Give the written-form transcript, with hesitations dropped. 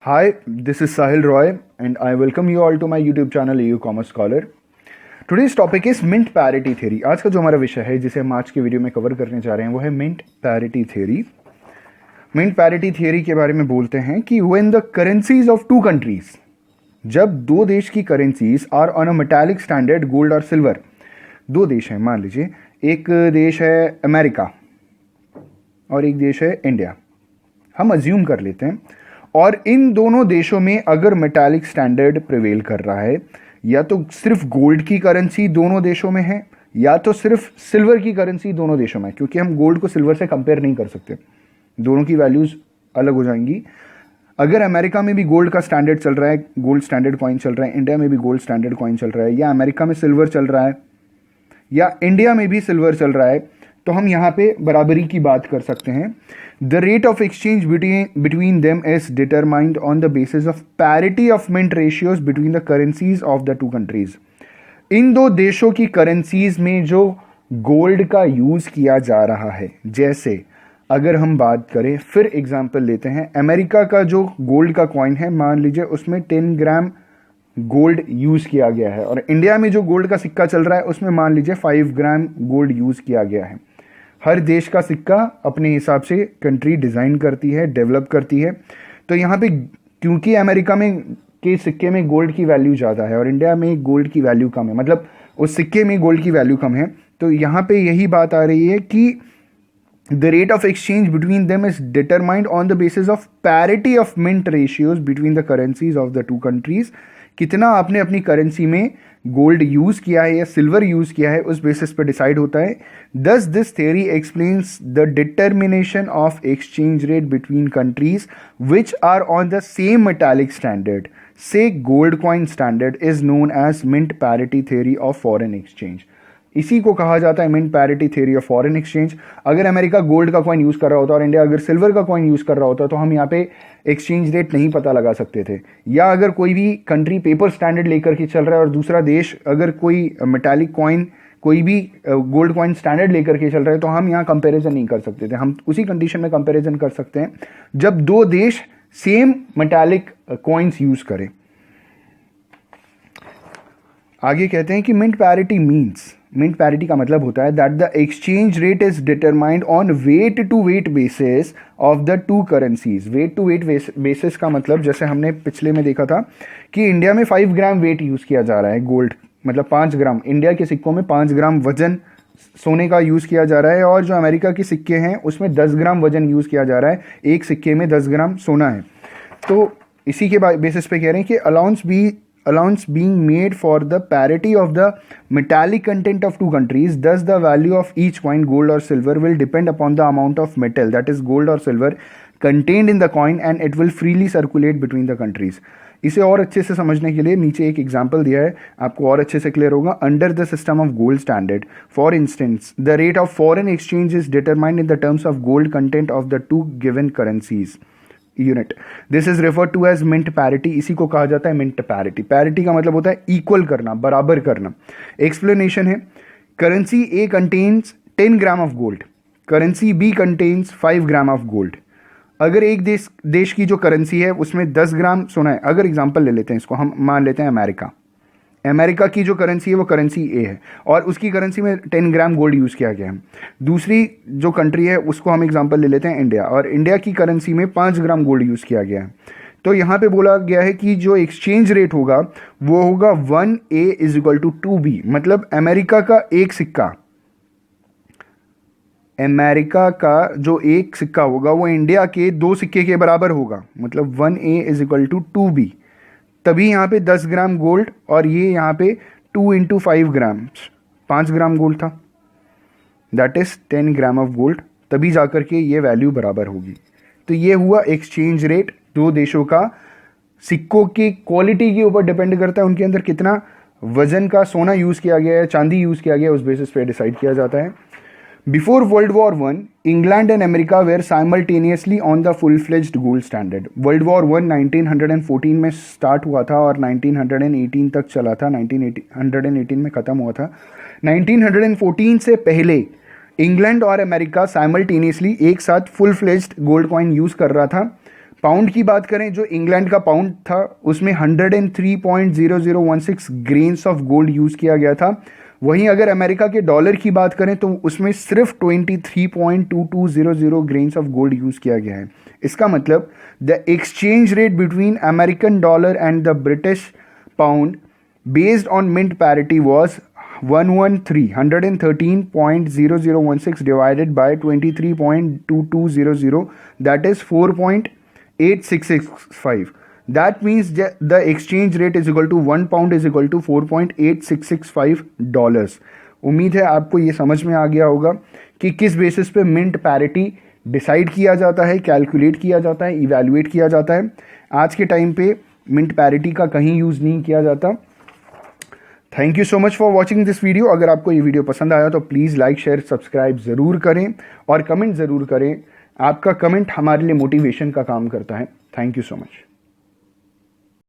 Hi, this is Sahil Roy, and I welcome you all to my YouTube channel EU Commerce Scholar. Today's topic is Mint Parity Theory. आज का जो हमारा विषय है जिसे हम आज की वीडियो में कवर करने जा रहे हैं वो है Mint Parity Theory. Mint Parity Theory के बारे में बोलते हैं कि when the currencies of two countries, जब दो देश की currencies are on a metallic standard gold और सिल्वर, दो देश हैं, मान लीजिए एक देश है अमेरिका और एक देश है इंडिया, हम अज्यूम कर लेते हैं, और इन दोनों देशों में अगर मेटालिक स्टैंडर्ड प्रिवेल कर रहा है, या तो सिर्फ गोल्ड की करेंसी दोनों देशों में है या तो सिर्फ सिल्वर की करेंसी दोनों देशों में, क्योंकि हम गोल्ड को सिल्वर से कंपेयर नहीं कर सकते, दोनों की वैल्यूज अलग हो जाएंगी। अगर अमेरिका में भी गोल्ड का स्टैंडर्ड चल रहा है, गोल्ड स्टैंडर्ड कॉइन चल रहा है, इंडिया में भी गोल्ड स्टैंडर्ड कॉइन चल रहा है, या अमेरिका में सिल्वर चल रहा है या इंडिया में भी सिल्वर चल रहा है, तो हम यहाँ पे बराबरी की बात कर सकते हैं। The rate of exchange between them is determined on the basis of parity of mint ratios between the currencies of the two countries. इन दो देशों की करेंसीज में जो गोल्ड का यूज किया जा रहा है, जैसे अगर हम बात करें, फिर एग्जांपल लेते हैं, अमेरिका का जो गोल्ड का कॉइन है, मान लीजिए उसमें 10 ग्राम गोल्ड यूज किया गया है, और इंडिया में जो गोल्ड का सिक्का चल रहा है उसमें मान लीजिए 5 ग्राम गोल्ड यूज किया गया है। हर देश का सिक्का अपने हिसाब से कंट्री डिजाइन करती है, डेवलप करती है। तो यहाँ पे क्योंकि अमेरिका में के सिक्के में गोल्ड की वैल्यू ज़्यादा है और इंडिया में गोल्ड की वैल्यू कम है, मतलब उस सिक्के में गोल्ड की वैल्यू कम है, तो यहाँ पे यही बात आ रही है कि the rate of exchange between them is determined on the basis of parity of mint ratios between the currencies of the two countries. कितना आपने अपनी करेंसी में गोल्ड यूज किया है या सिल्वर यूज किया है, उस बेसिस पर डिसाइड होता है। दस this theory explains the determination of exchange rate between countries which are on the same metallic standard, say gold coin standard, is known as mint parity theory of foreign exchange. इसी को कहा जाता है mint parity theory of foreign exchange. अगर America gold का coin use कर रहा होता और इंडिया अगर सिल्वर का कॉइन यूज कर रहा होता तो हम यहाँ पे एक्सचेंज रेट नहीं पता लगा सकते थे। या अगर कोई भी कंट्री पेपर स्टैंडर्ड लेकर के चल रहा है और दूसरा देश अगर कोई मेटालिक कॉइन, कोई भी गोल्ड कॉइन स्टैंडर्ड लेकर के चल रहा है, तो हम यहाँ कंपेरिजन नहीं कर सकते थे। हम उसी कंडीशन में कंपेरिजन कर सकते हैं जब दो देश सेम मेटालिक कॉइन्स यूज करें। आगे कहते हैं कि mint parity means, mint parity का मतलब होता है that the exchange rate is determined on weight to weight basis of the two currencies. Weight to weight basis का मतलब, जैसे हमने पिछले में देखा था कि इंडिया में 5 ग्राम वेट यूज किया जा रहा है गोल्ड, मतलब 5 ग्राम, इंडिया के सिक्कों में 5 ग्राम वजन सोने का यूज किया जा रहा है, और जो अमेरिका के सिक्के हैं उसमें 10 ग्राम वजन यूज किया जा रहा है, एक सिक्के में 10 ग्राम सोना है। तो इसी के बेसिस पे कह रहे हैं कि allowance being made for the parity of the metallic content of two countries, thus the value of each coin, gold or silver, will depend upon the amount of metal, that is gold or silver, contained in the coin, and it will freely circulate between the countries. इसे और अच्छे से समझने के लिए नीचे एक example दिया है, आपको और अच्छे से क्लियर होगा। Under the system of gold standard, for instance, the rate of foreign exchange is determined in the terms of gold content of the two given currencies unit. This is referred to as mint parity. इसी को कहा जाता है mint parity. Parity का मतलब होता है equal करना, बराबर करना। एक्सप्लेनेशन है, currency A contains 10 gram of gold, currency B contains 5 gram of gold. अगर एक देश की जो करेंसी है उसमें 10 ग्राम सोना है, अगर एग्जांपल ले लेते हैं, इसको हम मान लेते हैं अमेरिका की जो करेंसी है वो करेंसी ए है और उसकी करेंसी में 10 ग्राम गोल्ड यूज किया गया है। दूसरी जो कंट्री है उसको हम एग्जांपल ले लेते हैं इंडिया, और इंडिया की करेंसी में 5 ग्राम गोल्ड यूज किया गया है। तो यहाँ पे बोला गया है कि जो एक्सचेंज रेट होगा वो होगा 1A is equal to 2B, मतलब अमेरिका का एक सिक्का, अमेरिका का जो एक सिक्का होगा वो इंडिया के 2 सिक्के के बराबर होगा, मतलब 1A is equal to 2B। तभी यहाँ पे 10 ग्राम गोल्ड और ये यहाँ पे 2 इंटू 5 ग्राम, 5 ग्राम गोल्ड था, that is 10 gram of gold, तभी जाकर के ये वैल्यू बराबर होगी। तो ये हुआ एक्सचेंज रेट। दो देशों का सिक्कों की क्वालिटी के ऊपर डिपेंड करता है, उनके अंदर कितना वजन का सोना यूज किया गया है, चांदी यूज किया गया है, उस बेसिस पे डिसाइड किया जाता है। Before World War I, England and America were simultaneously on the full-fledged gold standard. World War I 1914 में स्टार्ट हुआ था और 1918 तक चला था, 1918 में ख़त्म हुआ था। 1914 से पहले इंग्लैंड और अमेरिका साइमल्टेनियसली एक साथ full fledged gold coin use कर रहा था। पाउंड की बात करें, जो इंग्लैंड का पाउंड था उसमें 103.0016 ग्रेन्स ऑफ गोल्ड यूज किया गया था। वहीं अगर अमेरिका के डॉलर की बात करें तो उसमें सिर्फ 23.2200 ग्रेन्स ऑफ गोल्ड यूज किया गया है। इसका मतलब the exchange rate between American dollar and the British pound based on mint parity was 113.0016 divided by 23.2200, that is 4.8665. That means the exchange rate is equal to 1 pound is equal to $4.8665। उम्मीद है आपको ये समझ में आ गया होगा कि किस बेसिस पे मिंट पैरिटी डिसाइड किया जाता है, कैलकुलेट किया जाता है, इवैल्यूएट किया जाता है। आज के टाइम पे मिंट पैरिटी का कहीं यूज़ नहीं किया जाता। Thank you so much for watching this video. अगर आपको ये वीडियो पसंद आया तो प्लीज़ लाइक शेयर सब्सक्राइब ज़रूर करें और कमेंट ज़रूर करें। आपका कमेंट हमारे लिए मोटिवेशन का काम करता है। Thank you so much.